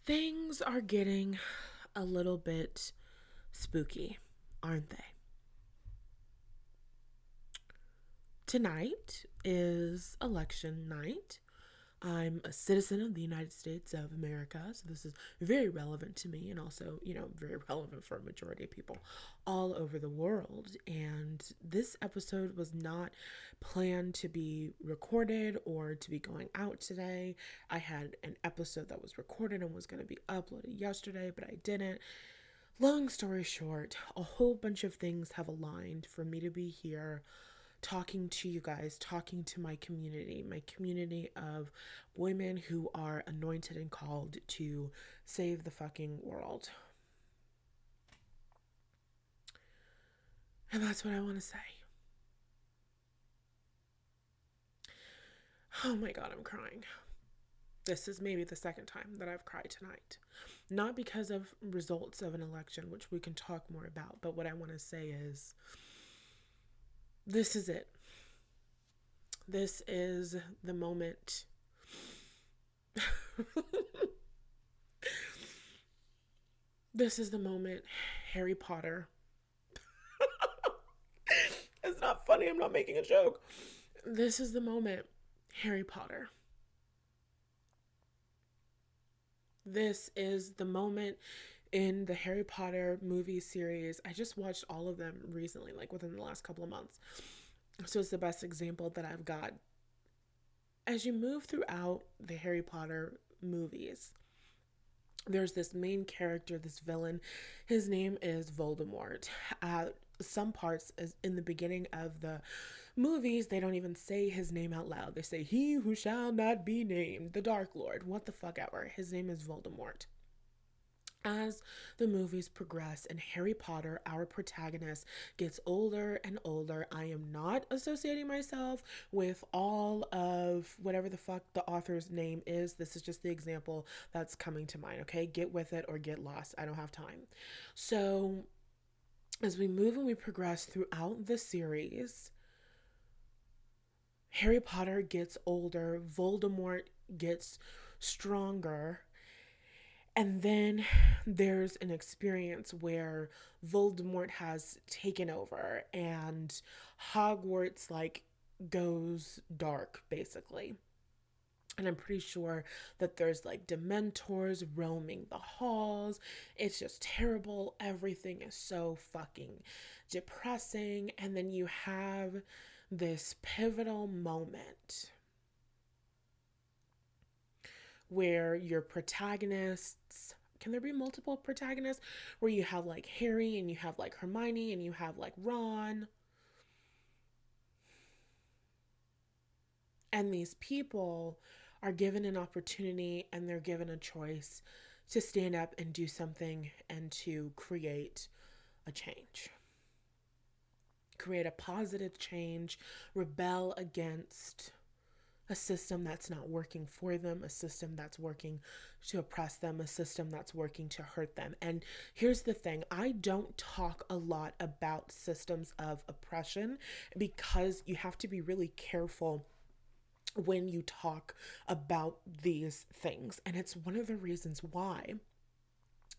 Things are getting a little bit spooky, aren't they? Tonight is election night. I'm a citizen of the United States of America, so this is very relevant to me and also, very relevant for a majority of people all over the world. And this episode was not planned to be recorded or to be going out today. I had an episode that was recorded and was going to be uploaded yesterday, but I didn't. Long story short, a whole bunch of things have aligned for me to be here talking to you guys, talking to my community of women who are anointed and called to save the fucking world. And that's what I want to say. Oh my God, I'm crying. This is maybe the second time that I've cried tonight. Not because of results of an election, which we can talk more about, but what I want to say is this is it. This is the moment. This is the moment Harry Potter. It's not funny, I'm not making a joke. This is the moment Harry Potter. This is the moment in the Harry Potter movie series. I just watched all of them recently, like within the last couple of months. So it's the best example that I've got. As you move throughout the Harry Potter movies, there's this main character, this villain. His name is Voldemort. Some parts, as in the beginning of the movies, they don't even say his name out loud. They say, "He who shall not be named, the Dark Lord." What the fuck ever. His name is Voldemort. As the movies progress and Harry Potter, our protagonist, gets older and older, I am not associating myself with all of whatever the fuck the author's name is. This is just the example that's coming to mind, okay? Get with it or get lost. I don't have time. So, as we move and we progress throughout the series, Harry Potter gets older, Voldemort gets stronger, and then there's an experience where Voldemort has taken over and Hogwarts goes dark basically. And I'm pretty sure that there's dementors roaming the halls. It's just terrible. Everything is so fucking depressing. And then you have this pivotal moment where your protagonists, can there be multiple protagonists, where you have Harry and you have Hermione and you have Ron, and these people are given an opportunity and they're given a choice to stand up and do something and to create a change, create a positive change, rebel against a system that's not working for them, a system that's working to oppress them, a system that's working to hurt them. And here's the thing, I don't talk a lot about systems of oppression because you have to be really careful when you talk about these things. And it's one of the reasons why,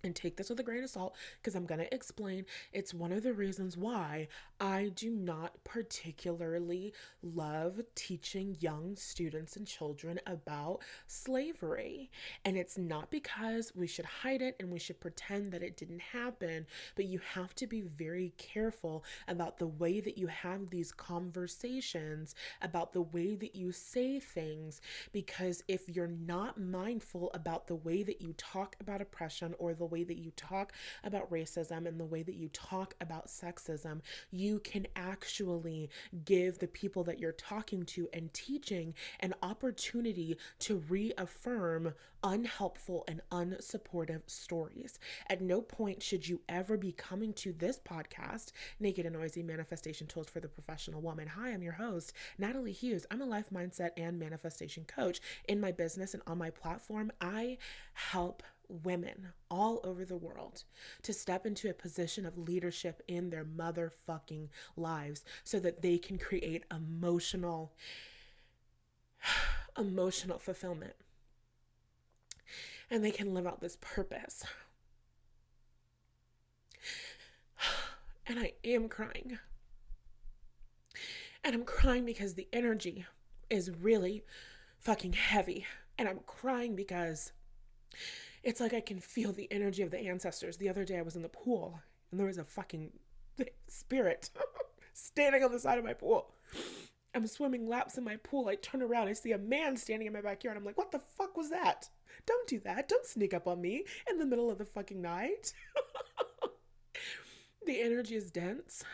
and take this with a grain of salt because I'm going to explain. It's one of the reasons why I do not particularly love teaching young students and children about slavery. And it's not because we should hide it and we should pretend that it didn't happen, but you have to be very careful about the way that you have these conversations, about the way that you say things, because if you're not mindful about the way that you talk about oppression or the way that you talk about racism and the way that you talk about sexism, you can actually give the people that you're talking to and teaching an opportunity to reaffirm unhelpful and unsupportive stories. At no point should you ever be coming to this podcast, Naked and Noisy Manifestation Tools for the Professional Woman. Hi, I'm your host, Natalie Hughes. I'm a life mindset and manifestation coach. In my business and on my platform, I help women all over the world to step into a position of leadership in their motherfucking lives so that they can create emotional fulfillment. and they can live out this purpose. And I am crying. And I'm crying because the energy is really fucking heavy. And I'm crying because it's like I can feel the energy of the ancestors. The other day I was in the pool and there was a fucking spirit standing on the side of my pool. I'm swimming laps in my pool. I turn around. I see a man standing in my backyard. I'm like, what the fuck was that? Don't do that. Don't sneak up on me in the middle of the fucking night. The energy is dense.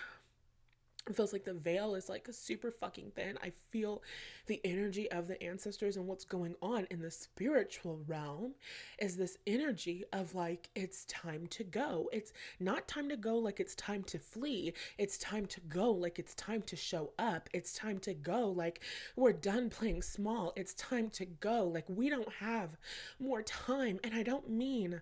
It feels like the veil is like super fucking thin. I feel the energy of the ancestors, and what's going on in the spiritual realm is this energy of like, it's time to go. It's not time to go like it's time to flee. It's time to go like it's time to show up. It's time to go like we're done playing small. It's time to go like we don't have more time. And I don't mean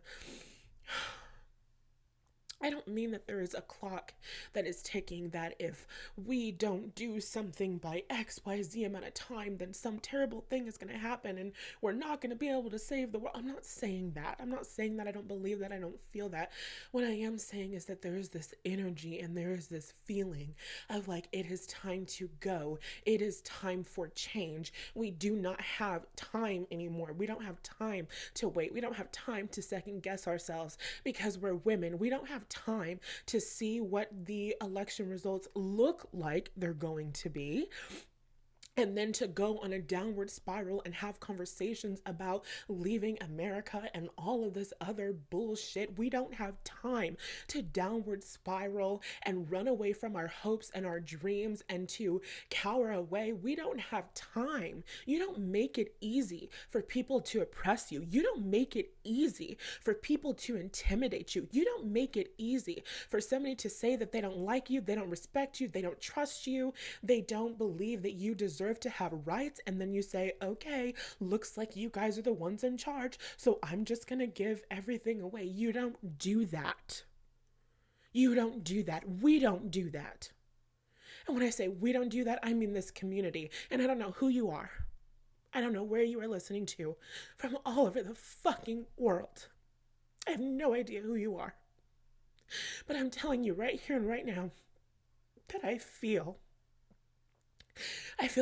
that there is a clock that is ticking, that if we don't do something by XYZ amount of time, then some terrible thing is going to happen and we're not going to be able to save the world. I'm not saying that. I'm not saying that I don't believe that. I don't feel that. What I am saying is that there is this energy and there is this feeling of like, it is time to go. It is time for change. We do not have time anymore. We don't have time to wait. We don't have time to second guess ourselves because we're women. We don't have time to see what the election results look like they're going to be, and then to go on a downward spiral and have conversations about leaving America and all of this other bullshit. We don't have time to downward spiral and run away from our hopes and our dreams and to cower away. We don't have time. You don't make it easy for people to oppress you. You don't make it easy for people to intimidate you. You don't make it easy for somebody to say that they don't like you, they don't respect you, they don't trust you, they don't believe that you deserve to have rights, and then you say, okay, looks like you guys are the ones in charge, so I'm just gonna give everything away. You don't do that. You don't do that. We don't do that. And when I say we don't do that, I mean this community. And I don't know who you are. I don't know where you are listening to from all over the fucking world. I have no idea who you are. But I'm telling you right here and right now that I feel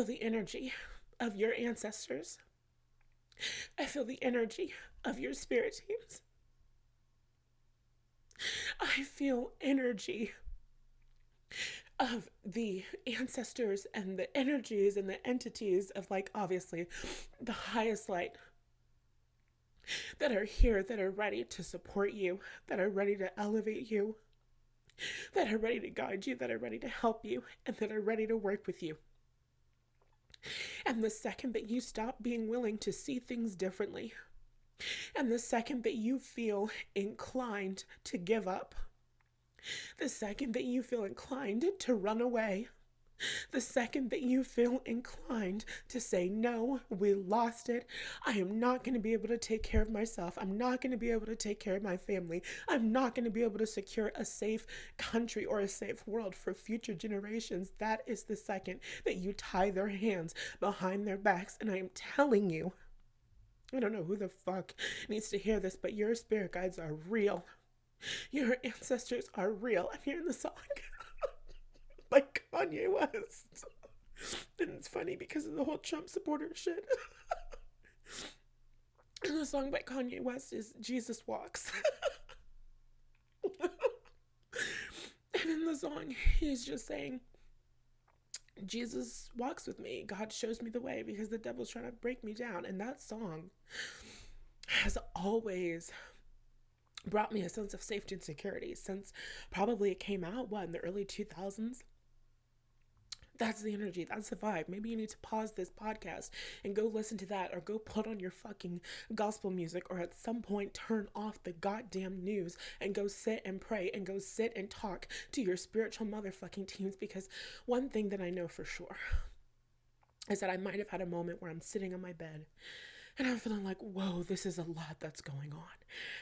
the energy of your ancestors. I feel the energy of your spirit teams. I feel energy of the ancestors and the energies and the entities of, like, obviously the highest light that are here, that are ready to support you, that are ready to elevate you, that are ready to guide you, that are ready to help you, and that are ready to work with you. And the second that you stop being willing to see things differently, and the second that you feel inclined to give up, the second that you feel inclined to run away, the second that you feel inclined to say, no, we lost it, I am not going to be able to take care of myself, I'm not going to be able to take care of my family, I'm not going to be able to secure a safe country or a safe world for future generations, that is the second that you tie their hands behind their backs. And I am telling you, I don't know who the fuck needs to hear this, but your spirit guides are real. Your ancestors are real. I'm hearing the song like Kanye West. And it's funny because of the whole Trump supporter shit. And the song by Kanye West is Jesus Walks. And in the song, he's just saying, Jesus walks with me. God shows me the way because the devil's trying to break me down. And that song has always brought me a sense of safety and security since probably it came out, in the early 2000s? That's the energy. That's the vibe. Maybe you need to pause this podcast and go listen to that, or go put on your fucking gospel music, or at some point turn off the goddamn news and go sit and pray and go sit and talk to your spiritual motherfucking teams. Because one thing that I know for sure is that I might have had a moment where I'm sitting on my bed and I'm feeling like, whoa, this is a lot that's going on.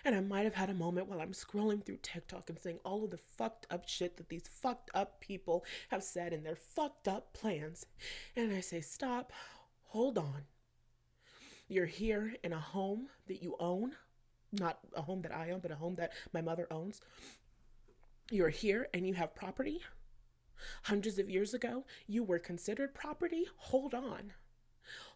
And I might have had a moment while I'm scrolling through TikTok and seeing all of the fucked up shit that these fucked up people have said in their fucked up plans. And I say, stop, hold on. You're here in a home that you own. not a home that I own, but a home that my mother owns. You're here and you have property. Hundreds of years ago, you were considered property. Hold on.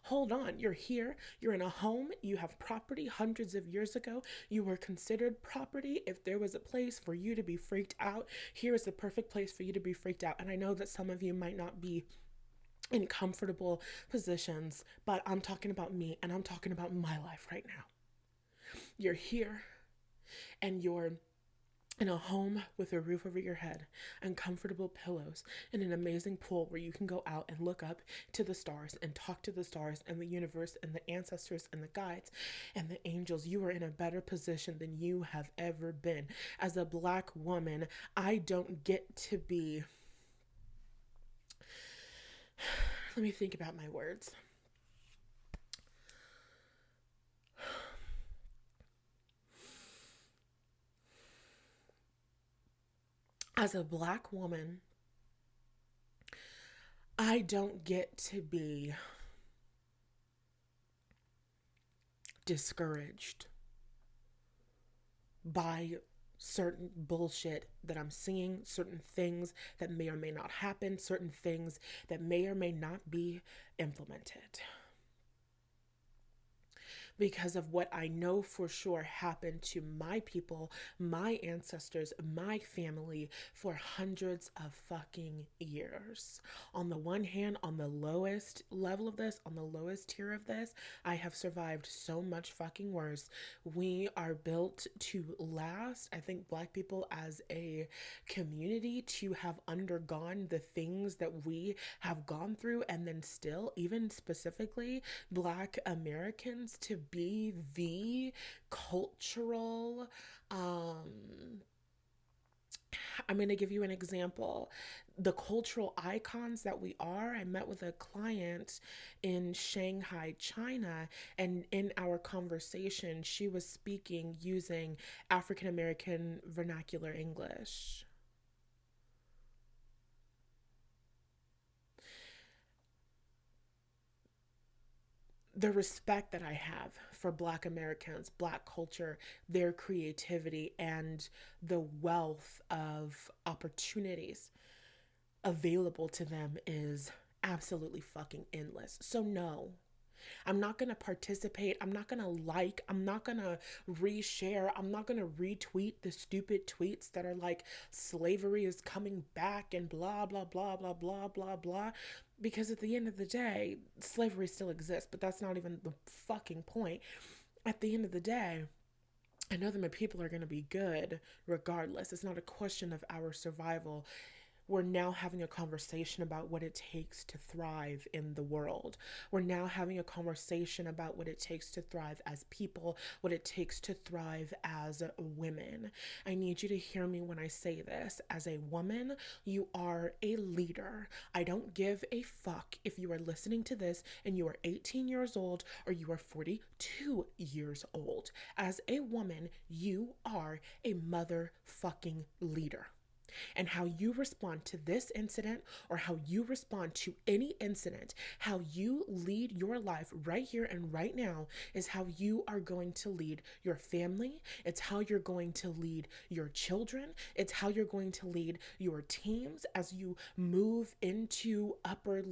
Hold on. You're here. You're in a home. You have property. Hundreds of years ago, you were considered property. If there was a place for you to be freaked out, here is the perfect place for you to be freaked out. And I know that some of you might not be in comfortable positions, but I'm talking about me and I'm talking about my life right now. You're here and you're in a home with a roof over your head and comfortable pillows and an amazing pool where you can go out and look up to the stars and talk to the stars and the universe and the ancestors and the guides and the angels. You are in a better position than you have ever been. As a Black woman, I don't get to be. Let me think about my words. As a Black woman, I don't get to be discouraged by certain bullshit that I'm seeing, certain things that may or may not happen, certain things that may or may not be implemented, because of what I know for sure happened to my people, my ancestors, my family for hundreds of fucking years. On the one hand, on the lowest level of this, on the lowest tier of this, I have survived so much fucking worse. We are built to last. I think Black people as a community to have undergone the things that we have gone through, and then still, even specifically Black Americans, to be the cultural I'm going to give you an example. The cultural icons that we are. I met with a client in Shanghai, China, and in our conversation, she was speaking using African American vernacular English. The respect that I have for Black Americans, Black culture, their creativity, and the wealth of opportunities available to them is absolutely fucking endless. So, no, I'm not going to participate. I'm not going to like. I'm not going to reshare. I'm not going to retweet the stupid tweets that are like slavery is coming back and blah, blah, blah, blah, blah, blah, blah. Because at the end of the day, slavery still exists, but that's not even the fucking point. At the end of the day, I know that my people are going to be good regardless. It's not a question of our survival. We're now having a conversation about what it takes to thrive in the world. We're now having a conversation about what it takes to thrive as people, what it takes to thrive as women. I need you to hear me when I say this. As a woman, you are a leader. I don't give a fuck if you are listening to this and you are 18 years old or you are 42 years old. As a woman, you are a motherfucking leader. And how you respond to this incident or how you respond to any incident, how you lead your life right here and right now is how you are going to lead your family. It's how you're going to lead your children. It's how you're going to lead your teams as you move into upper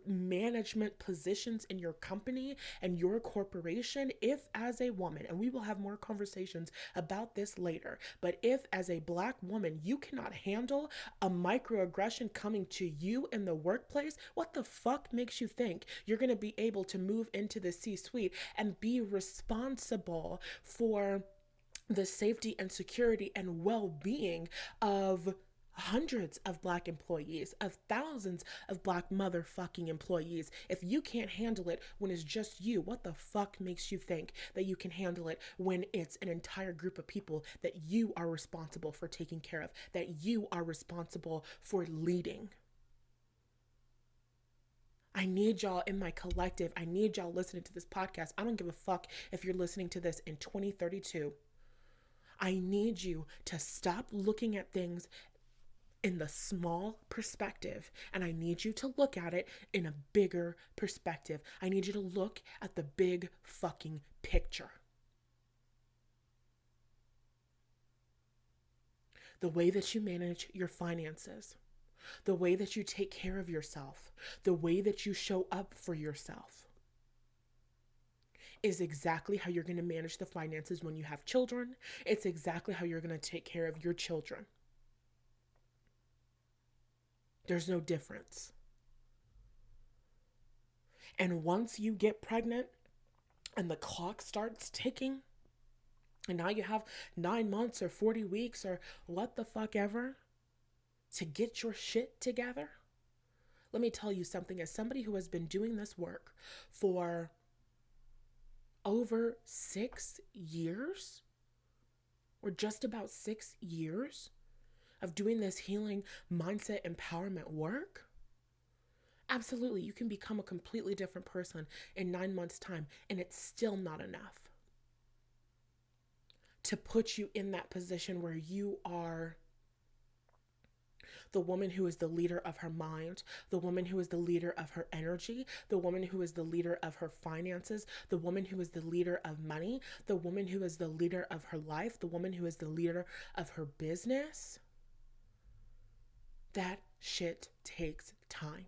management positions in your company and your corporation. If as a woman, and we will have more conversations about this later, but if as a Black woman you cannot handle a microaggression coming to you in the workplace, what the fuck makes you think you're going to be able to move into the C-suite and be responsible for the safety and security and well-being of hundreds of Black employees, of thousands of Black motherfucking employees? If you can't handle it when it's just you, what the fuck makes you think that you can handle it when it's an entire group of people that you are responsible for taking care of, that you are responsible for leading? I need y'all in my collective. I need y'all listening to this podcast. I don't give a fuck if you're listening to this in 2032. I need you to stop looking at things in the small perspective, and I need you to look at it in a bigger perspective. I need you to look at the big fucking picture. The way that you manage your finances, the way that you take care of yourself, the way that you show up for yourself is exactly how you're going to manage the finances when you have children. It's exactly how you're going to take care of your children. There's no difference. And once you get pregnant and the clock starts ticking, and now you have 9 months or 40 weeks or what the fuck ever to get your shit together. Let me tell you something, as somebody who has been doing this work for over 6 years, or just about 6 years of doing this healing mindset empowerment work, absolutely, you can become a completely different person in 9 months' time, and it's still not enough to put you in that position where you are the woman who is the leader of her mind, the woman who is the leader of her energy, the woman who is the leader of her finances, the woman who is the leader of money, the woman who is the leader of her life, the woman who is the leader of her business. That shit takes time.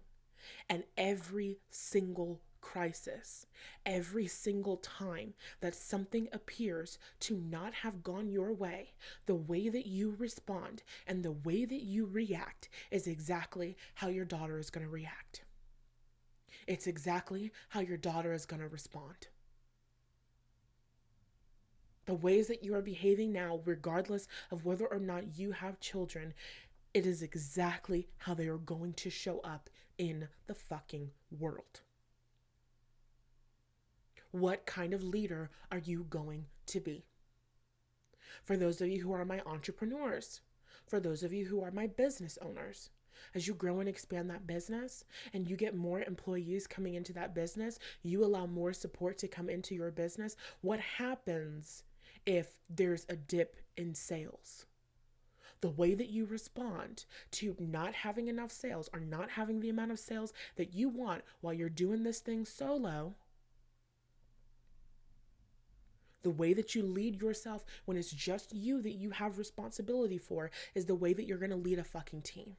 And every single crisis, every single time that something appears to not have gone your way, the way that you respond and the way that you react is exactly how your daughter is going to react. It's exactly how your daughter is going to respond. The ways that you are behaving now, regardless of whether or not you have children, it is exactly how they are going to show up in the fucking world. What kind of leader are you going to be? For those of you who are my entrepreneurs, for those of you who are my business owners, as you grow and expand that business and you get more employees coming into that business, you allow more support to come into your business. What happens if there's a dip in sales? The way that you respond to not having enough sales or not having the amount of sales that you want while you're doing this thing solo, the way that you lead yourself when it's just you that you have responsibility for is the way that you're going to lead a fucking team.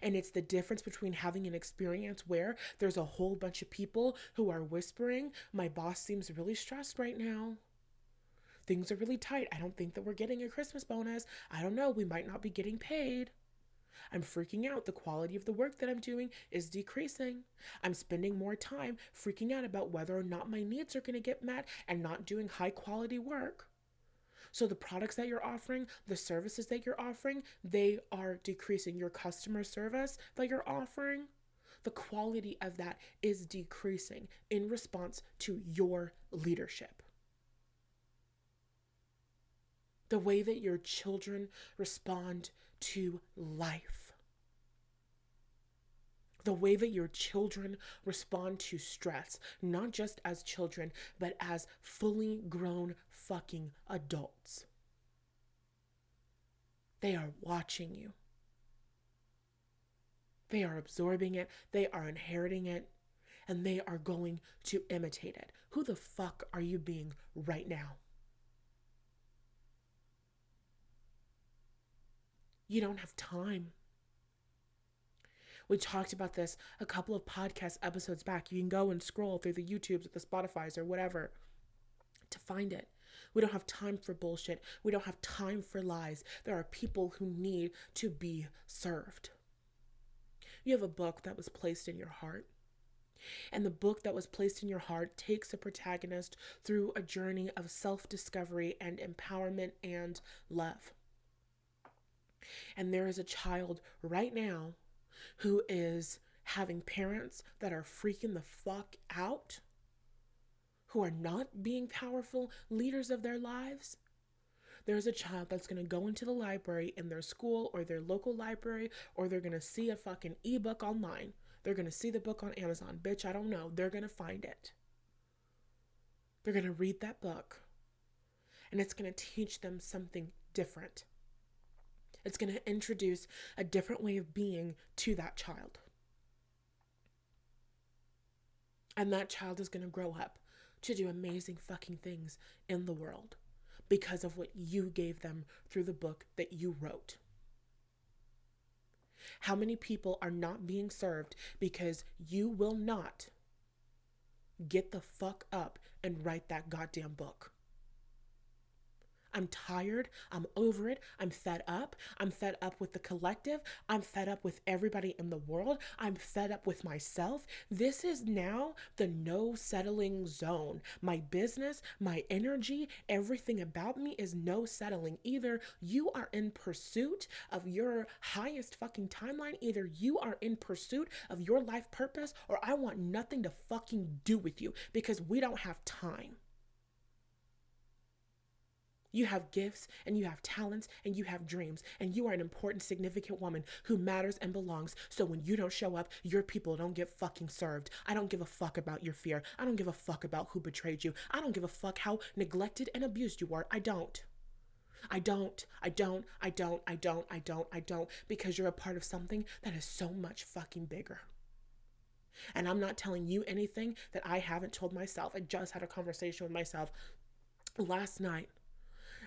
And it's the difference between having an experience where there's a whole bunch of people who are whispering, my boss seems really stressed right now. Things are really tight. I don't think that we're getting a Christmas bonus. I don't know. We might not be getting paid. I'm freaking out. The quality of the work that I'm doing is decreasing. I'm spending more time freaking out about whether or not my needs are going to get met and not doing high quality work. So the products that you're offering, the services that you're offering, they are decreasing. Your customer service that you're offering, the quality of that is decreasing in response to your leadership. The way that your children respond to life. The way that your children respond to stress, not just as children, but as fully grown fucking adults. They are watching you. They are absorbing it. They are inheriting it. And they are going to imitate it. Who the fuck are you being right now? You don't have time. We talked about this a couple of podcast episodes back. You can go and scroll through the YouTubes or the Spotifys or whatever to find it. We don't have time for bullshit. We don't have time for lies. There are people who need to be served. You have a book that was placed in your heart. And the book that was placed in your heart takes a protagonist through a journey of self-discovery and empowerment and love. And there is a child right now who is having parents that are freaking the fuck out, who are not being powerful leaders of their lives. There's a child that's going to go into the library in their school or their local library, or they're going to see a fucking ebook online. They're going to see the book on Amazon. Bitch, I don't know. They're going to find it. They're going to read that book. And it's going to teach them something different. It's going to introduce a different way of being to that child. And that child is going to grow up to do amazing fucking things in the world. because of what you gave them through the book that you wrote? How many people are not being served because you will not get the fuck up and write that goddamn book? I'm tired. I'm over it. I'm fed up. I'm fed up with the collective. I'm fed up with everybody in the world. I'm fed up with myself. This is now the no settling zone. My business, my energy, everything about me is no settling. Either you are in pursuit of your highest fucking timeline, either you are in pursuit of your life purpose, or I want nothing to fucking do with you because we don't have time. You have gifts and you have talents and you have dreams, and you are an important, significant woman who matters and belongs. So when you don't show up, your people don't get fucking served. I don't give a fuck about your fear. I don't give a fuck about who betrayed you. I don't give a fuck how neglected and abused you are. I don't. Because you're a part of something that is so much fucking bigger. And I'm not telling you anything that I haven't told myself. I just had a conversation with myself last night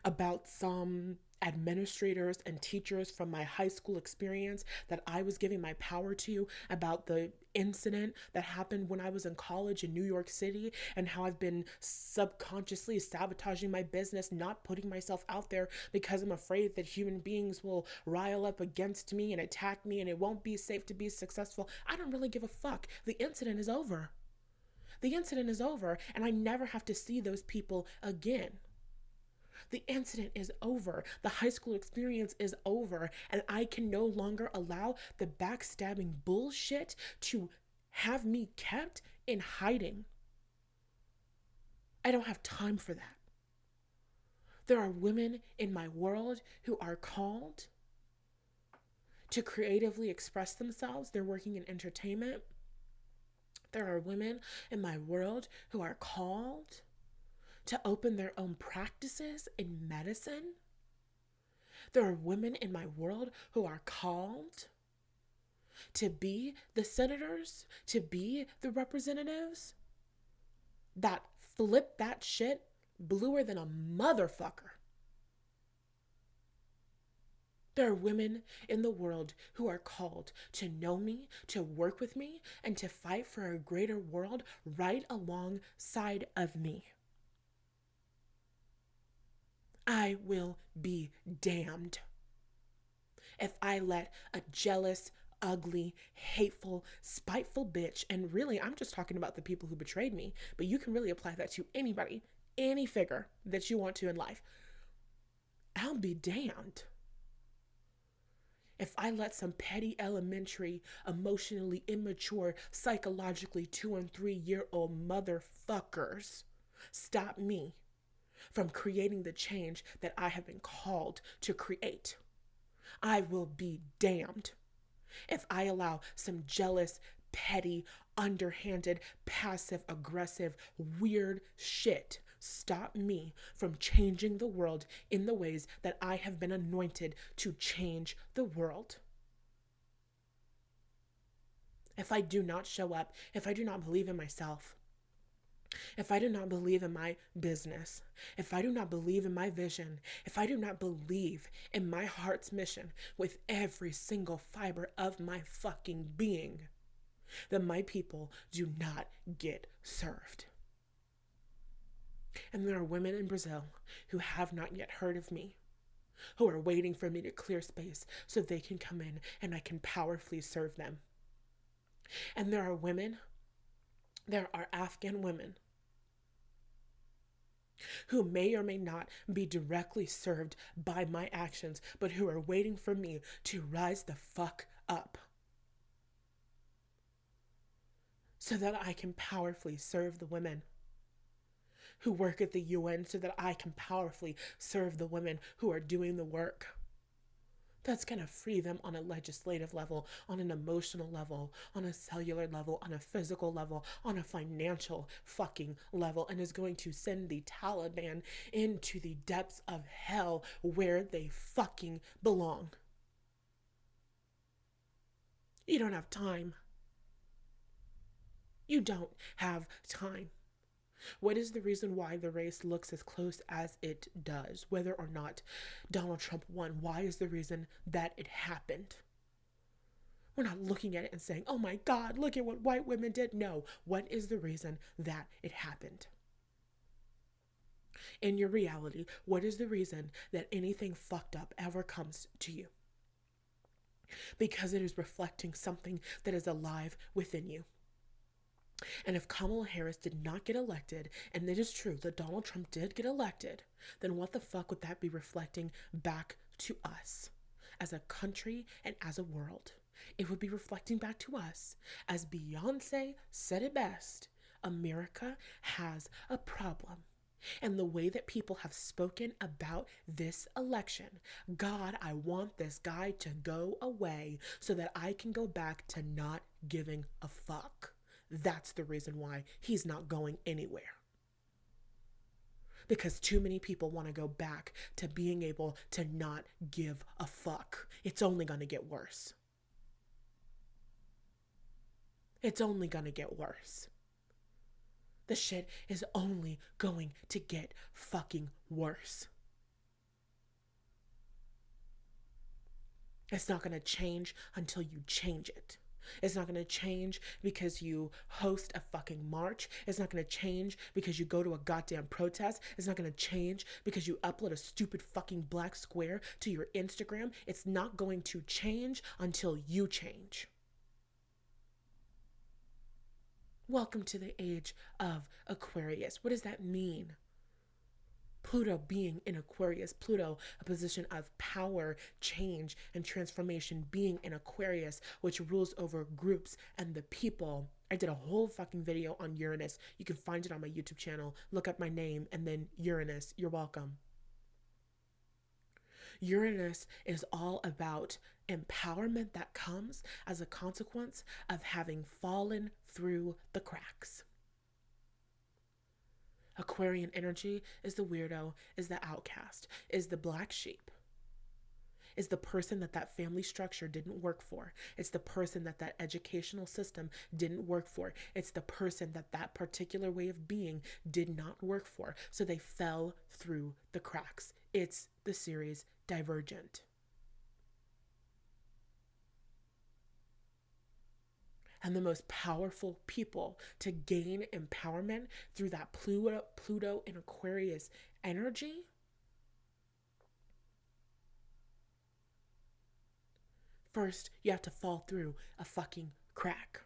about some administrators and teachers from my high school experience that I was giving my power to, about the incident that happened when I was in college in New York City, and how I've been subconsciously sabotaging my business, not putting myself out there because I'm afraid that human beings will rile up against me and attack me and it won't be safe to be successful. I don't really give a fuck. The incident is over. The incident is over, and I never have to see those people again. The incident is over. The high school experience is over. And I can no longer allow the backstabbing bullshit to have me kept in hiding. I don't have time for that. There are women in my world who are called to creatively express themselves. They're working in entertainment. There are women in my world who are called to open their own practices in medicine. There are women in my world who are called to be the senators, to be the representatives that flip that shit bluer than a motherfucker. There are women in the world who are called to know me, to work with me, and to fight for a greater world right alongside of me. I will be damned if I let a jealous, ugly, hateful, spiteful bitch, and really I'm just talking about the people who betrayed me, but you can really apply that to anybody, any figure that you want to in life. I'll be damned if I let some petty, elementary, emotionally immature, psychologically 2 and 3-year-old motherfuckers stop me from creating the change that I have been called to create. I will be damned if I allow some jealous, petty, underhanded, passive, aggressive, weird shit stop me from changing the world in the ways that I have been anointed to change the world. If I do not show up, if I do not believe in myself, if I do not believe in my business, if I do not believe in my vision, if I do not believe in my heart's mission with every single fiber of my fucking being, then my people do not get served. And there are women in Brazil who have not yet heard of me, who are waiting for me to clear space so they can come in and I can powerfully serve them. And there are Afghan women who may or may not be directly served by my actions, but who are waiting for me to rise the fuck up so that I can powerfully serve the women who work at the UN, so that I can powerfully serve the women who are doing the work. That's going to free them on a legislative level, on an emotional level, on a cellular level, on a physical level, on a financial fucking level, and is going to send the Taliban into the depths of hell where they fucking belong. You don't have time. You don't have time. What is the reason why the race looks as close as it does? Whether or not Donald Trump won, why is the reason that it happened? We're not looking at it and saying, oh my God, look at what white women did. No, what is the reason that it happened? In your reality, what is the reason that anything fucked up ever comes to you? Because it is reflecting something that is alive within you. And if Kamala Harris did not get elected, and it is true that Donald Trump did get elected, then what the fuck would that be reflecting back to us as a country and as a world? It would be reflecting back to us, as Beyonce said it best, America has a problem. And the way that people have spoken about this election, God, I want this guy to go away so that I can go back to not giving a fuck. That's the reason why he's not going anywhere. Because too many people want to go back to being able to not give a fuck. It's only going to get worse. It's only going to get worse. The shit is only going to get fucking worse. It's not going to change until you change it. It's not going to change because you host a fucking march. It's not going to change because you go to a goddamn protest. It's not going to change because you upload a stupid fucking black square to your Instagram. It's not going to change until you change. Welcome to the age of Aquarius. What does that mean? Pluto being in Aquarius, Pluto, a position of power, change, and transformation, being in Aquarius, which rules over groups and the people. I did a whole fucking video on Uranus. You can find it on my YouTube channel. Look up my name and then Uranus. You're welcome. Uranus is all about empowerment that comes as a consequence of having fallen through the cracks. Aquarian energy is the weirdo, is the outcast, is the black sheep, is the person that family structure didn't work for. It's the person that educational system didn't work for. It's the person that particular way of being did not work for. So they fell through the cracks. It's the series Divergent. And the most powerful people to gain empowerment through that Pluto and Aquarius energy, first you have to fall through a fucking crack.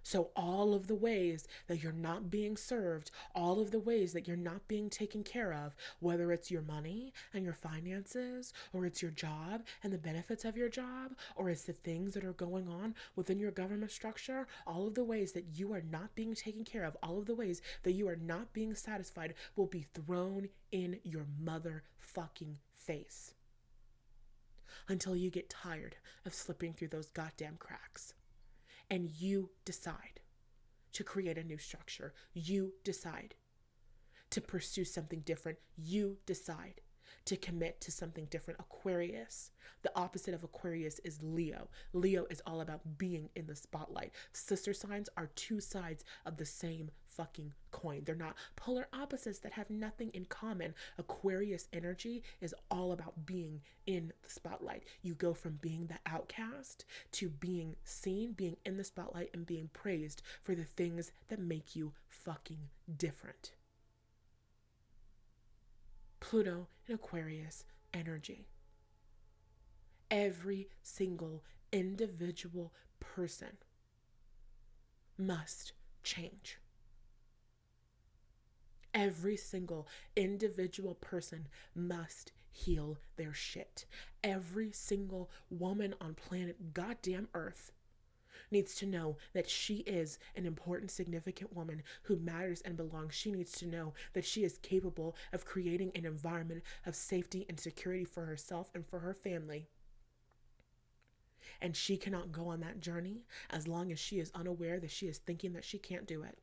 So all of the ways that you're not being served, all of the ways that you're not being taken care of, whether it's your money and your finances, or it's your job and the benefits of your job, or it's the things that are going on within your government structure, all of the ways that you are not being taken care of, all of the ways that you are not being satisfied will be thrown in your motherfucking face until you get tired of slipping through those goddamn cracks. And you decide to create a new structure. You decide to pursue something different. You decide to commit to something different. Aquarius, the opposite of Aquarius is Leo. Leo is all about being in the spotlight. Sister signs are two sides of the same fucking coin. They're not polar opposites that have nothing in common. Aquarius energy is all about being in the spotlight. You go from being the outcast to being seen, being in the spotlight, and being praised for the things that make you fucking different. Pluto and Aquarius energy. Every single individual person must change. Every single individual person must heal their shit. Every single woman on planet goddamn Earth needs to know that she is an important, significant woman who matters and belongs. She needs to know that she is capable of creating an environment of safety and security for herself and for her family. And she cannot go on that journey as long as she is unaware that she is thinking that she can't do it.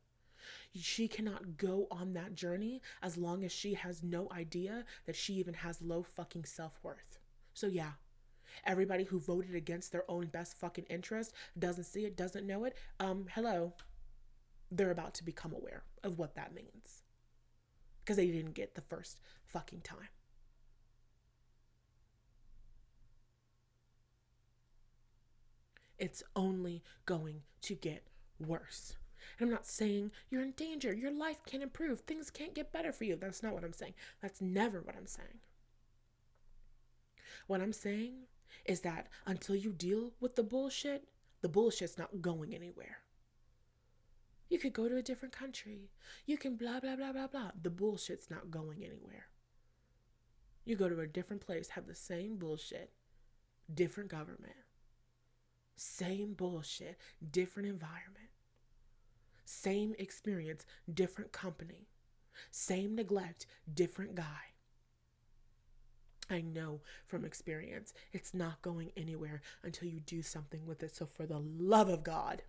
She cannot go on that journey as long as she has no idea that she even has low fucking self-worth. So yeah, Everybody who voted against their own best fucking interest, doesn't see it, doesn't know it, hello, they're about to become aware of what that means. Because they didn't get the first fucking time. It's only going to get worse. And I'm not saying you're in danger. Your life can't improve. Things can't get better for you. That's not what I'm saying. That's never what I'm saying. What I'm saying is that until you deal with the bullshit's not going anywhere. You could go to a different country. You can blah, blah, blah, blah, blah. The bullshit's not going anywhere. You go to a different place, have the same bullshit, different government. Same bullshit, different environment. Same experience, different company. Same neglect, different guy. I know from experience, it's not going anywhere until you do something with it. So for the love of God,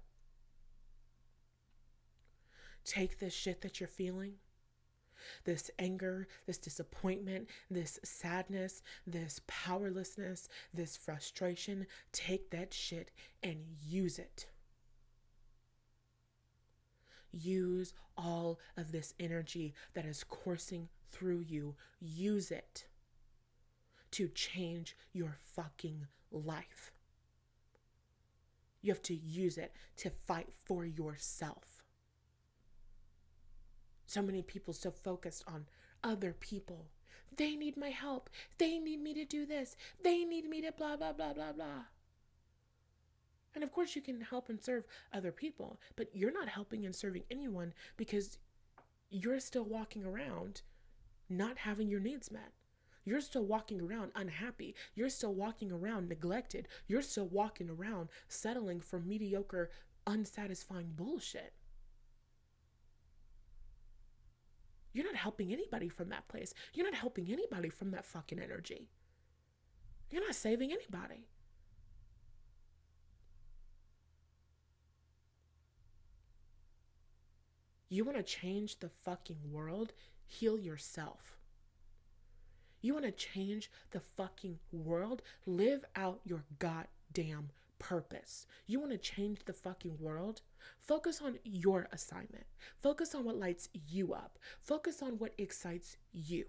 take this shit that you're feeling, this anger, this disappointment, this sadness, this powerlessness, this frustration, take that shit and use it. Use all of this energy that is coursing through you. Use it to change your fucking life. You have to use it to fight for yourself. So many people so focused on other people. They need my help. They need me to do this. They need me to blah, blah, blah, blah, blah. And of course you can help and serve other people, but you're not helping and serving anyone because you're still walking around not having your needs met. You're still walking around unhappy. You're still walking around neglected. You're still walking around settling for mediocre, unsatisfying bullshit. You're not helping anybody from that place. You're not helping anybody from that fucking energy. You're not saving anybody. You want to change the fucking world? Heal yourself. You want to change the fucking world? Live out your goddamn purpose. You want to change the fucking world? Focus on your assignment. Focus on what lights you up. Focus on what excites you.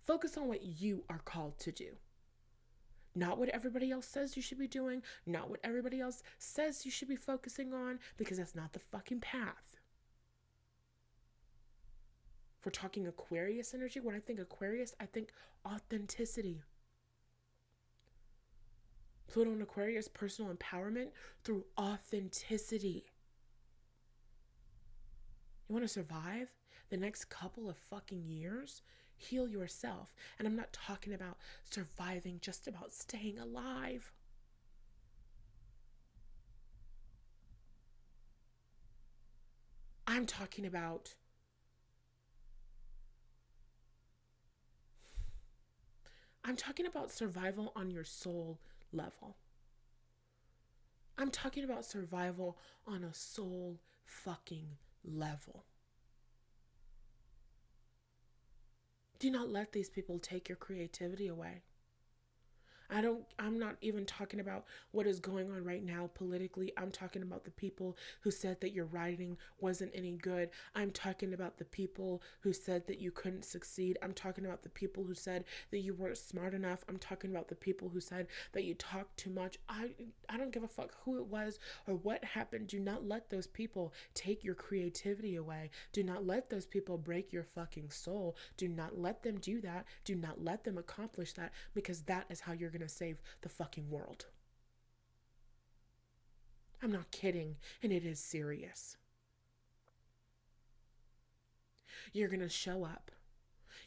Focus on what you are called to do. Not what everybody else says you should be doing. Not what everybody else says you should be focusing on, because that's not the fucking path. If we're talking Aquarius energy, when I think Aquarius, I think authenticity. Pluto and Aquarius, personal empowerment through authenticity. You want to survive the next couple of fucking years? Heal yourself. And I'm not talking about surviving, just about staying alive. I'm talking about survival on your soul level. I'm talking about survival on a soul fucking level. Do not let these people take your creativity away. I'm not even talking about what is going on right now politically. I'm talking about the people who said that your writing wasn't any good. I'm talking about the people who said that you couldn't succeed. I'm talking about the people who said that you weren't smart enough. I'm talking about the people who said that you talked too much. I don't give a fuck who it was or what happened. Do not let those people take your creativity away. Do not let those people break your fucking soul. Do not let them do that. Do not let them accomplish that, because that is how you're going to save the fucking world. I'm not kidding, and it is serious. You're going to show up.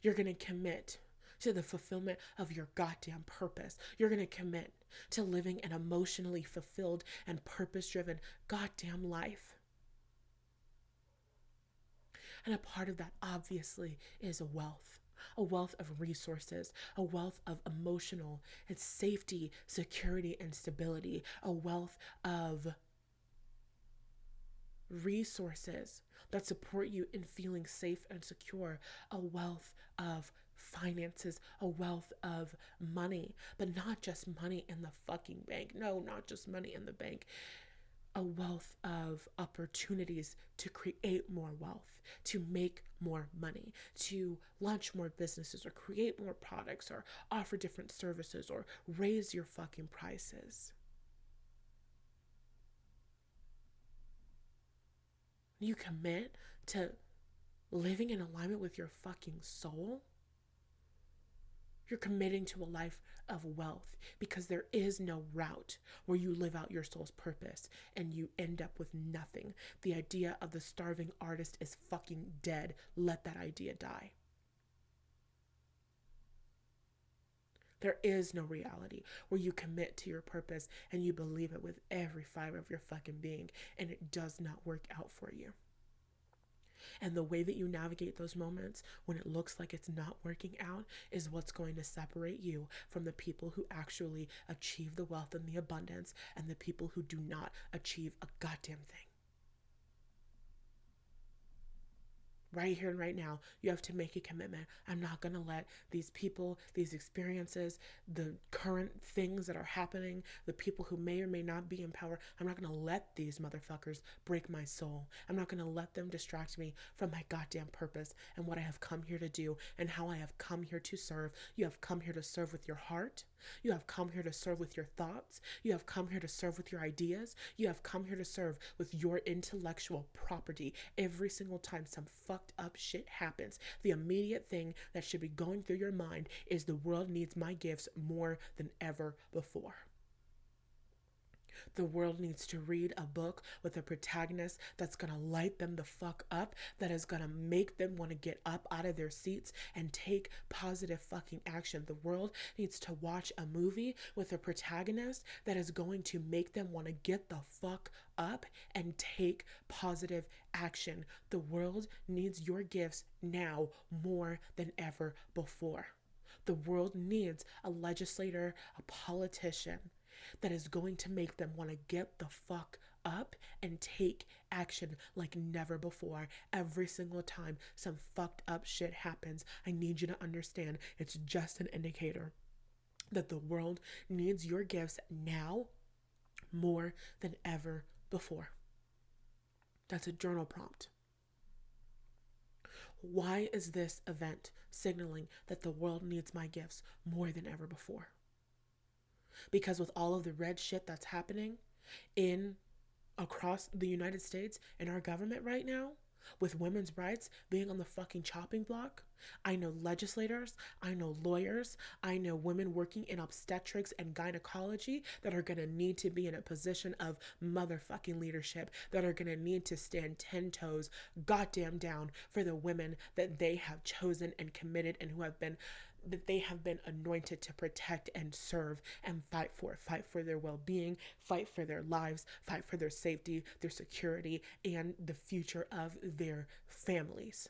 You're going to commit to the fulfillment of your goddamn purpose. You're going to commit to living an emotionally fulfilled and purpose-driven goddamn life. And a part of that, obviously, is a wealth of resources, a wealth of emotional and safety, security, and stability, a wealth of resources that support you in feeling safe and secure, a wealth of finances, a wealth of money, but not just money in the fucking bank. No, not just money in the bank. A wealth of opportunities to create more wealth, to make more money, to launch more businesses or create more products or offer different services or raise your fucking prices. You commit to living in alignment with your fucking soul, you're committing to a life of wealth, because there is no route where you live out your soul's purpose and you end up with nothing. The idea of the starving artist is fucking dead. Let that idea die. There is no reality where you commit to your purpose and you believe it with every fiber of your fucking being and it does not work out for you. And the way that you navigate those moments when it looks like it's not working out is what's going to separate you from the people who actually achieve the wealth and the abundance and the people who do not achieve a goddamn thing. Right here and right now, you have to make a commitment. I'm not going to let these people, these experiences, the current things that are happening, the people who may or may not be in power, I'm not going to let these motherfuckers break my soul. I'm not going to let them distract me from my goddamn purpose and what I have come here to do and how I have come here to serve. You have come here to serve with your heart. You have come here to serve with your thoughts. You have come here to serve with your ideas. You have come here to serve with your intellectual property. Every single time some fucked up shit happens, the immediate thing that should be going through your mind is the world needs my gifts more than ever before. The world needs to read a book with a protagonist that's going to light them the fuck up, that is going to make them want to get up out of their seats and take positive fucking action. The world needs to watch a movie with a protagonist that is going to make them want to get the fuck up and take positive action. The world needs your gifts now more than ever before. The world needs a legislator, a politician that is going to make them want to get the fuck up and take action like never before. Every single time some fucked up shit happens, I need you to understand it's just an indicator that the world needs your gifts now more than ever before. That's a journal prompt. Why is this event signaling that the world needs my gifts more than ever before? Because with all of the red shit that's happening in across the United States and our government right now, with women's rights being on the fucking chopping block, I know legislators, I know lawyers, I know women working in obstetrics and gynecology that are going to need to be in a position of motherfucking leadership, that are going to need to stand 10 toes goddamn down for the women that they have chosen and committed and who have been that they have been anointed to protect and serve and fight for their well-being, fight for their lives, fight for their safety, their security, and the future of their families.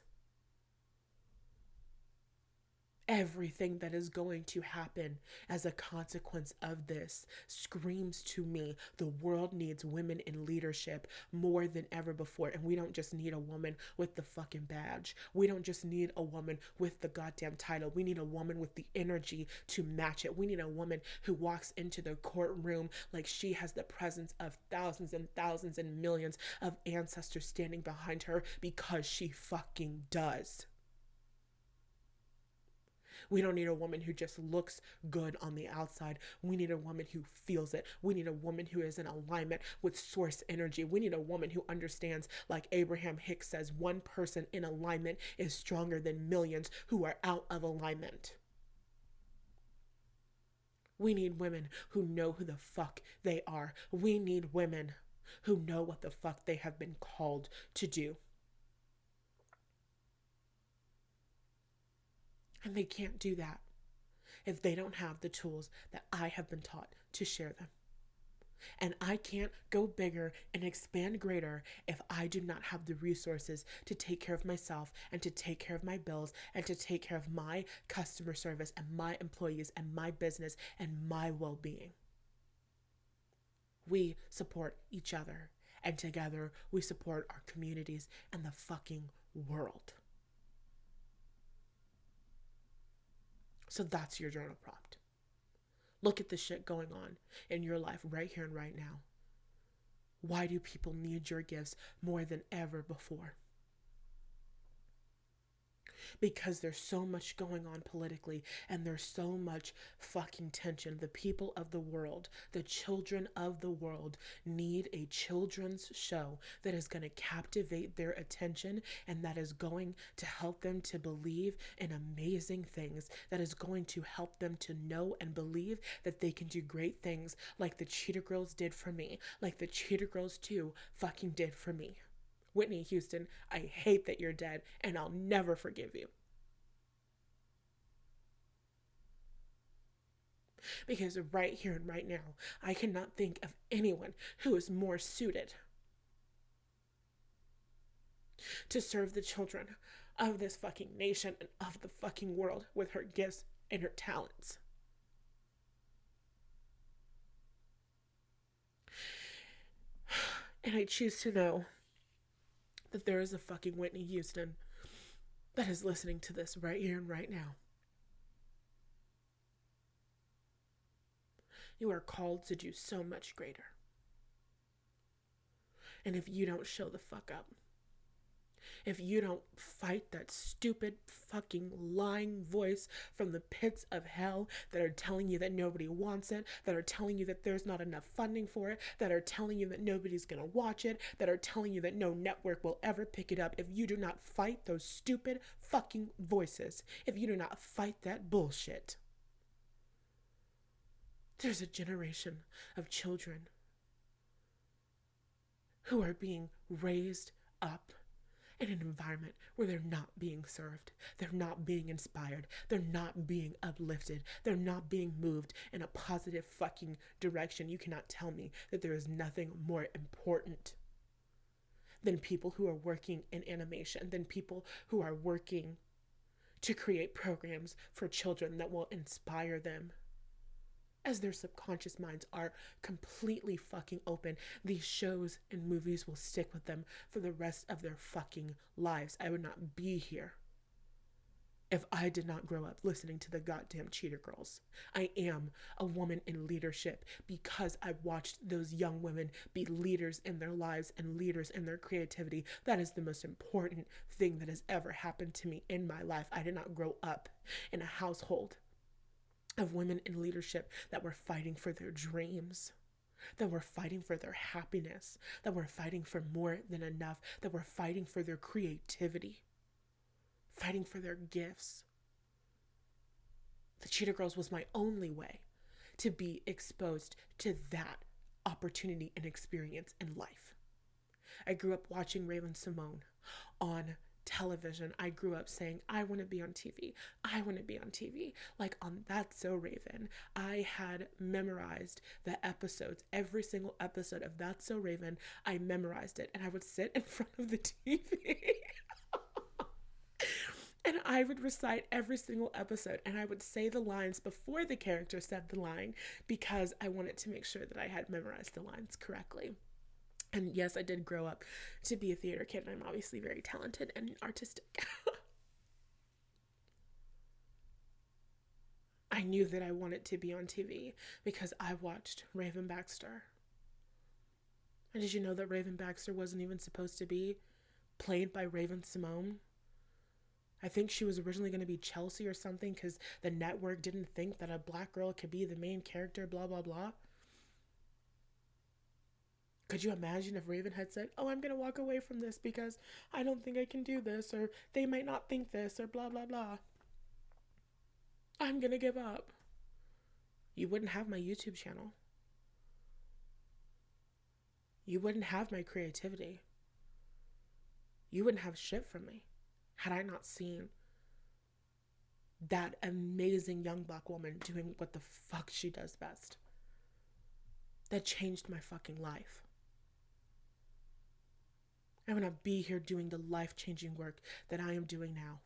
Everything that is going to happen as a consequence of this screams to me the world needs women in leadership more than ever before. And we don't just need a woman with the fucking badge. We don't just need a woman with the goddamn title. We need a woman with the energy to match it. We need a woman who walks into the courtroom like she has the presence of thousands and thousands and millions of ancestors standing behind her, because she fucking does. We don't need a woman who just looks good on the outside. We need a woman who feels it. We need a woman who is in alignment with source energy. We need a woman who understands, like Abraham Hicks says, one person in alignment is stronger than millions who are out of alignment. We need women who know who the fuck they are. We need women who know what the fuck they have been called to do. And they can't do that if they don't have the tools that I have been taught to share them. And I can't go bigger and expand greater if I do not have the resources to take care of myself and to take care of my bills and to take care of my customer service and my employees and my business and my well-being. We support each other. and together we support our communities and the fucking world. So that's your journal prompt. Look at the shit going on in your life right here and right now. Why do people need your gifts more than ever before? Because there's so much going on politically and there's so much fucking tension. The people of the world, the children of the world, need a children's show that is going to captivate their attention and that is going to help them to believe in amazing things, that is going to help them to know and believe that they can do great things like the Cheetah Girls did for me, like the Cheetah Girls 2 fucking did for me. Whitney Houston, I hate that you're dead, and I'll never forgive you. Because right here and right now, I cannot think of anyone who is more suited to serve the children of this fucking nation and of the fucking world with her gifts and her talents. And I choose to know that there is a fucking Whitney Houston that is listening to this right here and right now. You are called to do so much greater. And if you don't show the fuck up, if you don't fight that stupid fucking lying voice from the pits of hell that are telling you that nobody wants it, that are telling you that there's not enough funding for it, that are telling you that nobody's gonna watch it, that are telling you that no network will ever pick it up, if you do not fight those stupid fucking voices, if you do not fight that bullshit, there's a generation of children who are being raised up in an environment where they're not being served, they're not being inspired, they're not being uplifted, they're not being moved in a positive fucking direction. You cannot tell me that there is nothing more important than people who are working in animation, than people who are working to create programs for children that will inspire them. As their subconscious minds are completely fucking open, these shows and movies will stick with them for the rest of their fucking lives. I would not be here if I did not grow up listening to the goddamn Cheetah Girls. I am a woman in leadership because I watched those young women be leaders in their lives and leaders in their creativity. That is the most important thing that has ever happened to me in my life. I did not grow up in a household of women in leadership that were fighting for their dreams, that were fighting for their happiness, that were fighting for more than enough, that were fighting for their creativity, fighting for their gifts. The Cheetah Girls was my only way to be exposed to that opportunity and experience in life. I grew up watching Raven-Symoné on television. I grew up saying, I want to be on TV. I want to be on TV. Like on That's So Raven, I had memorized the episodes, every single episode of That's So Raven. I memorized it and I would sit in front of the TV and I would recite every single episode and I would say the lines before the character said the line because I wanted to make sure that I had memorized the lines correctly. And yes, I did grow up to be a theater kid, and I'm obviously very talented and artistic. I knew that I wanted to be on TV because I watched Raven Baxter. And did you know that Raven Baxter wasn't even supposed to be played by Raven-Symoné? I think she was originally going to be Chelsea or something because the network didn't think that a black girl could be the main character, blah, blah, blah. Could you imagine if Raven had said, oh, I'm going to walk away from this because I don't think I can do this, or they might not think this, or blah, blah, blah. I'm going to give up. You wouldn't have my YouTube channel. You wouldn't have my creativity. You wouldn't have shit from me had I not seen that amazing young black woman doing what the fuck she does best. That changed my fucking life. I want to be here doing the life-changing work that I am doing now.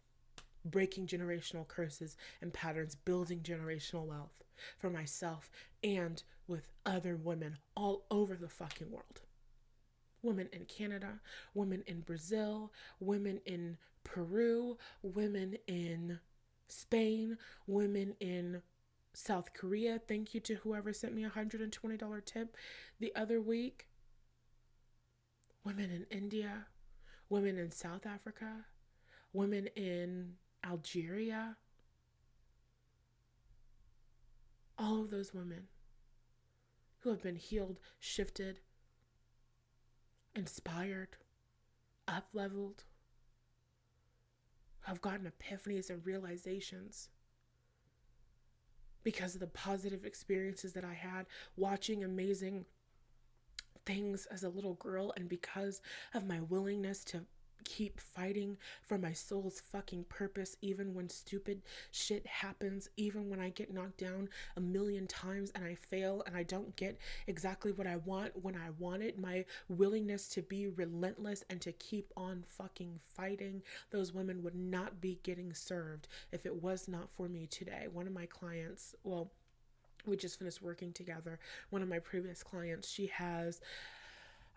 Breaking generational curses and patterns, building generational wealth for myself and with other women all over the fucking world. women in Canada, women in Brazil, women in Peru, women in Spain, women in South Korea. Thank you to whoever sent me a $120 tip the other week. Women in India, women in South Africa, women in Algeria. All of those women who have been healed, shifted, inspired, up leveled, have gotten epiphanies and realizations because of the positive experiences that I had watching amazing things as a little girl, and because of my willingness to keep fighting for my soul's fucking purpose, even when stupid shit happens, even when I get knocked down a million times and I fail and I don't get exactly what I want when I want it. My willingness to be relentless and to keep on fucking fighting. Those women would not be getting served if it was not for me today. One of my clients, well, we just finished working together. One of my previous clients, she has,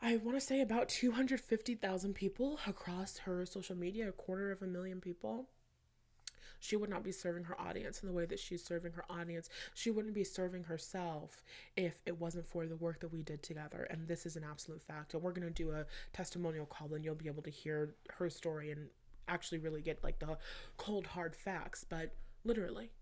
I want to say, about 250,000 people across her social media, 250,000 people. She would not be serving her audience in the way that she's serving her audience. She wouldn't be serving herself if it wasn't for the work that we did together. And this is an absolute fact. And we're going to do a testimonial call and you'll be able to hear her story and actually really get like the cold hard facts. But literally,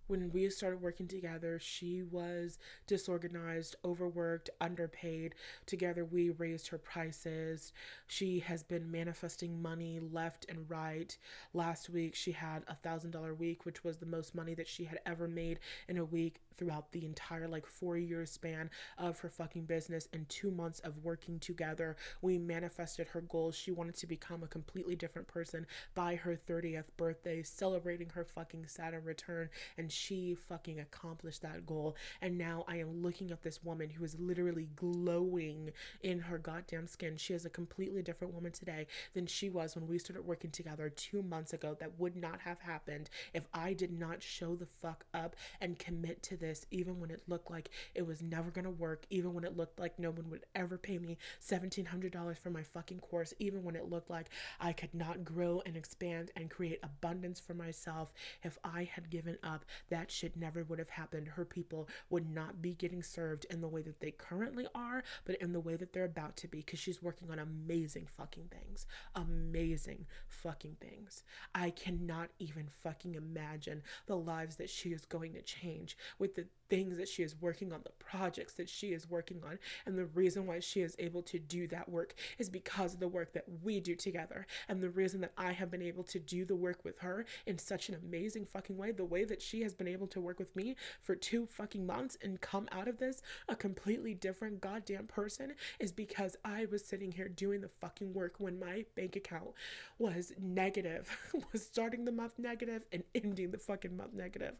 when we started working together, she was disorganized, overworked, underpaid. Together, we raised her prices. She has been manifesting money left and right. Last week, she had $1,000 week, which was the most money that she had ever made in a week throughout the entire 4 year span of her fucking business. In 2 months of working together, we manifested her goals. She wanted to become a completely different person by her 30th birthday, celebrating her fucking Saturn return, and she fucking accomplished that goal. And now I am looking at this woman who is literally glowing in her goddamn skin. She is a completely different woman today than she was when we started working together 2 months ago. That would not have happened if I did not show the fuck up and commit to this, even when it looked like it was never gonna work, even when it looked like no one would ever pay me $1,700 for my fucking course, even when it looked like I could not grow and expand and create abundance for myself. If I had given up, that shit never would have happened. Her people would not be getting served in the way that they currently are, but in the way that they're about to be, because she's working on amazing fucking things. Amazing fucking things. I cannot even fucking imagine the lives that she is going to change with the things that she is working on, the projects that she is working on. And the reason why she is able to do that work is because of the work that we do together. And the reason that I have been able to do the work with her in such an amazing fucking way, the way that she has been able to work with me for 2 fucking months and come out of this a completely different goddamn person, is because I was sitting here doing the fucking work when my bank account was negative, was starting the month negative and ending the fucking month negative.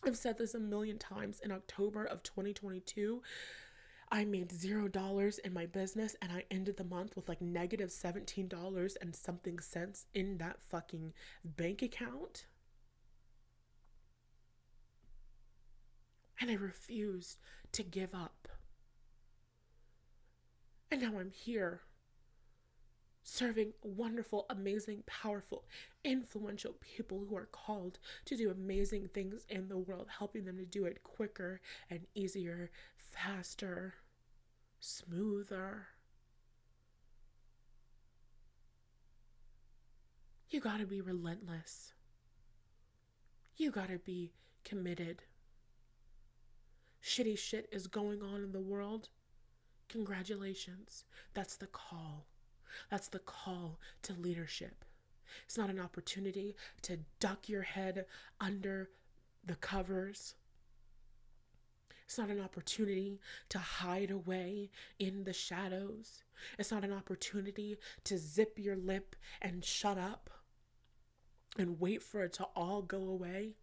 I've said this a million times. In October of 2022, I made $0 in my business and I ended the month with negative $17 and something cents in that fucking bank account. And I refused to give up. And now I'm here, serving wonderful, amazing, powerful, influential people who are called to do amazing things in the world, helping them to do it quicker and easier, faster, smoother. You gotta be relentless. You gotta be committed. Shitty shit is going on in the world. Congratulations. That's the call. That's the call to leadership. It's not an opportunity to duck your head under the covers. It's not an opportunity to hide away in the shadows. It's not an opportunity to zip your lip and shut up and wait for it to all go away.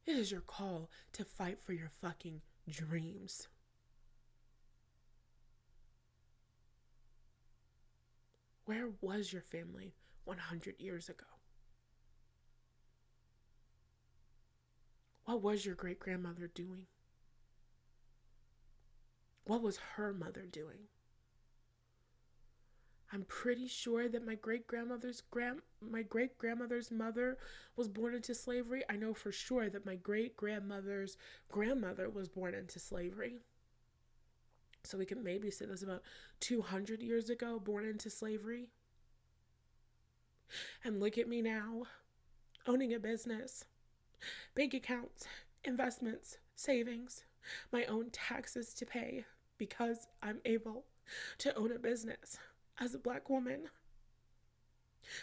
It is your call to fight for your fucking dreams. Where was your family 100 years ago? What was your great-grandmother doing? What was her mother doing? I'm pretty sure that my great grandmother's mother was born into slavery. I know for sure that my great grandmother's grandmother was born into slavery. So we can maybe say that's about 200 years ago, born into slavery. And look at me now, owning a business, bank accounts, investments, savings, my own taxes to pay because I'm able to own a business as a Black woman.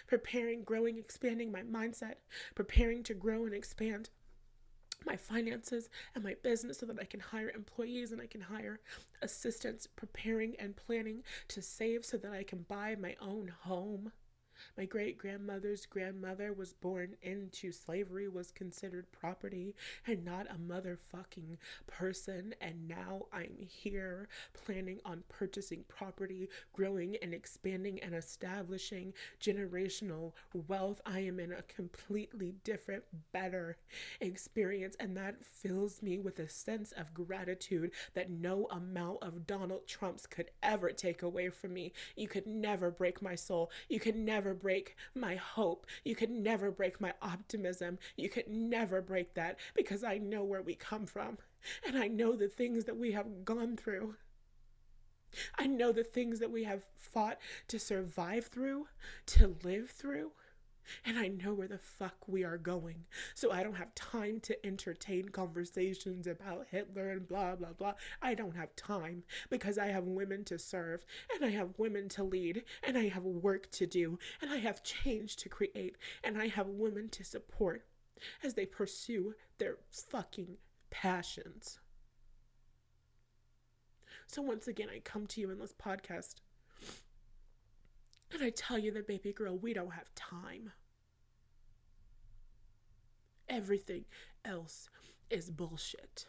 Preparing, growing, expanding my mindset, preparing to grow and expand my finances and my business so that I can hire employees and I can hire assistants, preparing and planning to save so that I can buy my own home. My great grandmother's grandmother was born into slavery, was considered property and not a motherfucking person. And now I'm here planning on purchasing property, growing and expanding and establishing generational wealth. I am in a completely different, better experience. And that fills me with a sense of gratitude that no amount of Donald Trump's could ever take away from me. You could never break my soul. You could never break my hope. You could never break my optimism. You could never break that because I know where we come from and I know the things that we have gone through. I know the things that we have fought to survive through, to live through. And I know where the fuck we are going. So I don't have time to entertain conversations about Hitler and blah, blah, blah. I don't have time because I have women to serve and I have women to lead and I have work to do and I have change to create and I have women to support as they pursue their fucking passions. So once again, I come to you in this podcast and I tell you that, baby girl, we don't have time. Everything else is bullshit.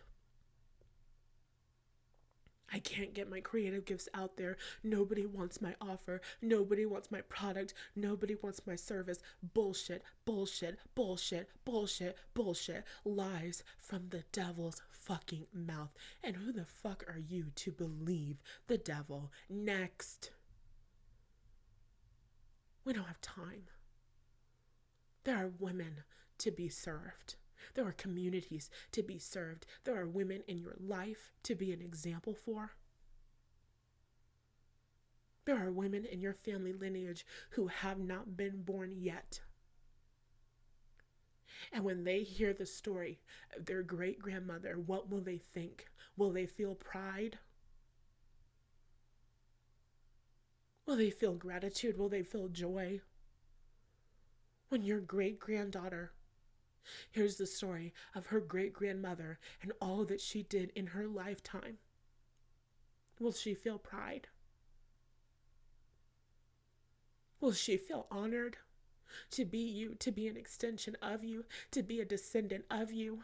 I can't get my creative gifts out there. Nobody wants my offer. Nobody wants my product. Nobody wants my service. Bullshit, bullshit, bullshit, bullshit, bullshit. Lies from the devil's fucking mouth. And who the fuck are you to believe the devil? Next. We don't have time. There are women to be served. There are communities to be served. There are women in your life to be an example for. There are women in your family lineage who have not been born yet. And when they hear the story of their great grandmother, what will they think? Will they feel pride? Will they feel gratitude? Will they feel joy? When your great granddaughter hears the story of her great grandmother and all that she did in her lifetime, will she feel pride? Will she feel honored to be you, to be an extension of you, to be a descendant of you?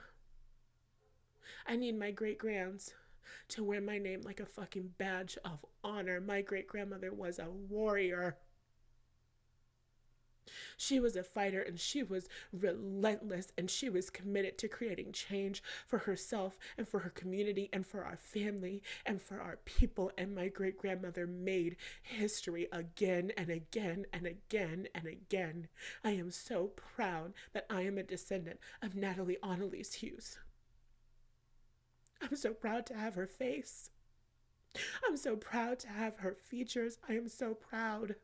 I need my great grands to wear my name like a fucking badge of honor. My great grandmother was a warrior. She was a fighter and she was relentless and she was committed to creating change for herself and for her community and for our family and for our people. And my great grandmother made history again and again and again and again. I am so proud that I am a descendant of Natalie Annalise Hughes. I'm so proud to have her face. I'm so proud to have her features. I am so proud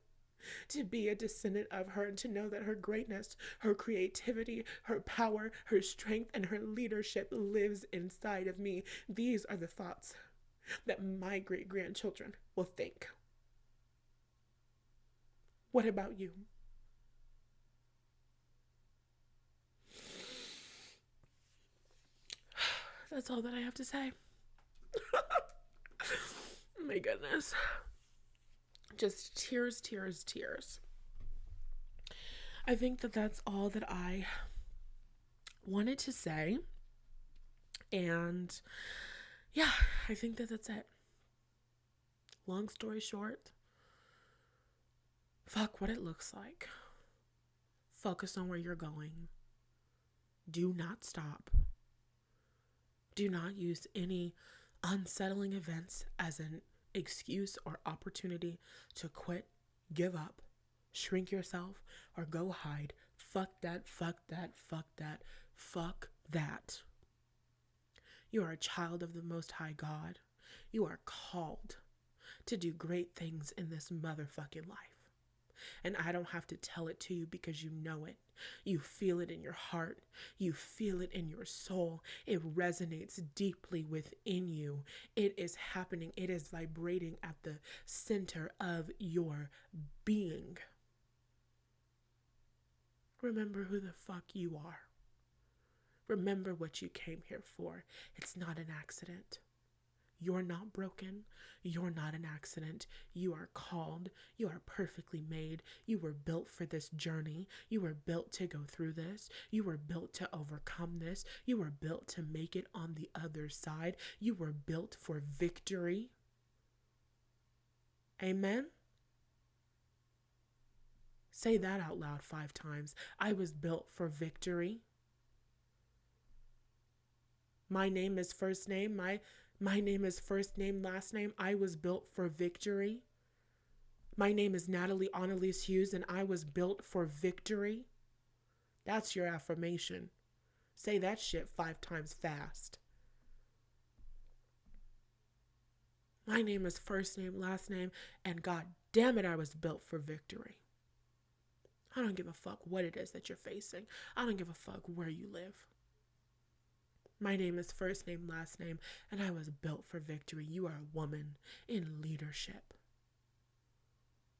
to be a descendant of her and to know that her greatness, her creativity, her power, her strength, and her leadership lives inside of me. These are the thoughts that my great-grandchildren will think. What about you? That's all that I have to say. My goodness. Just tears, tears, tears. I think that that's all that I wanted to say. And yeah, I think that that's it. Long story short, fuck what it looks like. Focus on where you're going. Do not stop. Do not use any unsettling events as an excuse or opportunity to quit, give up, shrink yourself, or go hide. Fuck that, fuck that, fuck that, fuck that. You are a child of the Most High God. You are called to do great things in this motherfucking life. And I don't have to tell it to you because you know it. You feel it in your heart. You feel it in your soul. It resonates deeply within you. It is happening. It is vibrating at the center of your being. Remember who the fuck you are. Remember what you came here for. It's not an accident. You're not broken. You're not an accident. You are called. You are perfectly made. You were built for this journey. You were built to go through this. You were built to overcome this. You were built to make it on the other side. You were built for victory. Amen? Say that out loud 5 times. I was built for victory. My name is first name. My name is first name, last name. I was built for victory. My name is Natalie Annalise Hughes, and I was built for victory. That's your affirmation. Say that shit 5 times fast. My name is first name, last name, and God damn it, I was built for victory. I don't give a fuck what it is that you're facing. I don't give a fuck where you live. My name is first name, last name, and I was built for victory. You are a woman in leadership.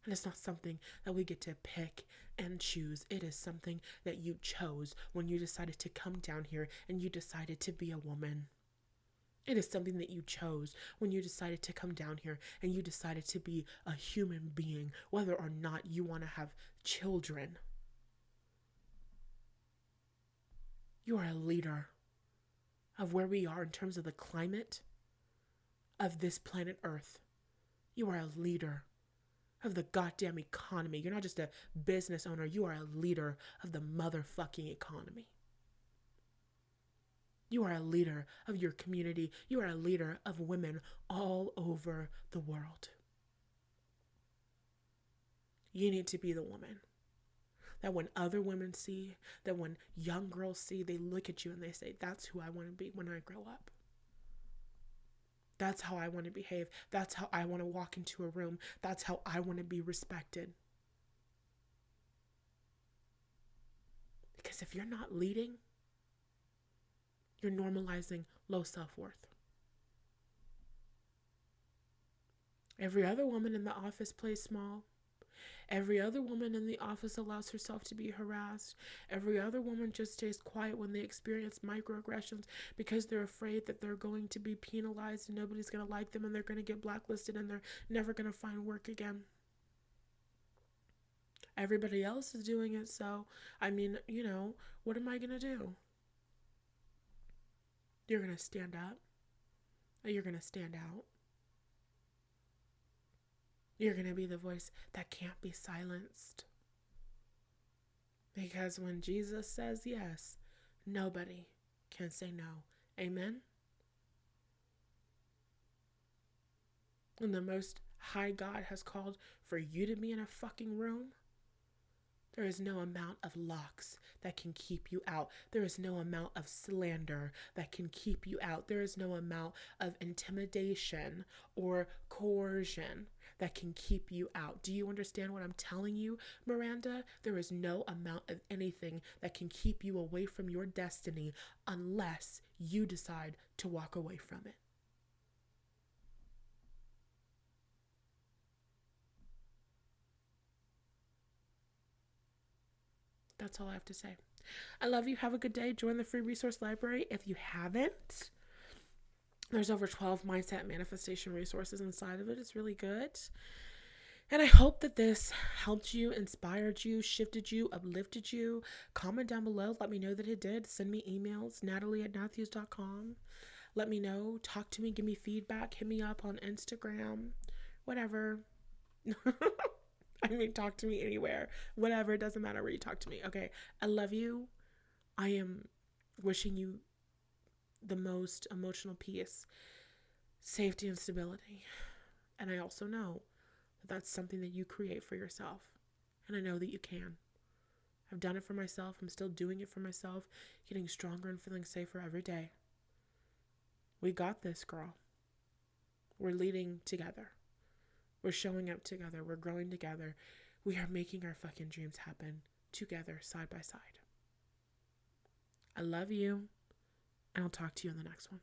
And it's not something that we get to pick and choose. It is something that you chose when you decided to come down here and you decided to be a woman. It is something that you chose when you decided to come down here and you decided to be a human being, whether or not you want to have children. You are a leader of where we are in terms of the climate of this planet Earth. You are a leader of the goddamn economy. You're not just a business owner. You are a leader of the motherfucking economy. You are a leader of your community. You are a leader of women all over the world. You need to be the woman that when other women see, that when young girls see, they look at you and they say, that's who I want to be when I grow up. That's how I want to behave. That's how I want to walk into a room. That's how I want to be respected. Because if you're not leading, you're normalizing low self-worth. Every other woman in the office plays small. Every other woman in the office allows herself to be harassed. Every other woman just stays quiet when they experience microaggressions because they're afraid that they're going to be penalized and nobody's going to like them and they're going to get blacklisted and they're never going to find work again. Everybody else is doing it, so, what am I going to do? You're going to stand up. You're going to stand out. You're going to be the voice that can't be silenced. Because when Jesus says yes, nobody can say no. Amen? When the Most High God has called for you to be in a fucking room, there is no amount of locks that can keep you out. There is no amount of slander that can keep you out. There is no amount of intimidation or coercion that can keep you out. Do you understand what I'm telling you, Miranda? There is no amount of anything that can keep you away from your destiny unless you decide to walk away from it. That's all I have to say. I love you. Have a good day. Join the free resource library if you haven't. There's over 12 mindset manifestation resources inside of it. It's really good. And I hope that this helped you, inspired you, shifted you, uplifted you. Comment down below. Let me know that it did. Send me emails, natalie@matthews.com. Let me know. Talk to me. Give me feedback. Hit me up on Instagram. Whatever. Talk to me anywhere. Whatever. It doesn't matter where you talk to me. Okay. I love you. I am wishing you the most emotional peace. safety and stability. And I also know that that's something that you create for yourself. And I know that you can. I've done it for myself. I'm still doing it for myself, getting stronger and feeling safer every day. We got this, girl. We're leading together. We're showing up together. We're growing together. We are making our fucking dreams happen together, side by side. I love you, and I'll talk to you in the next one.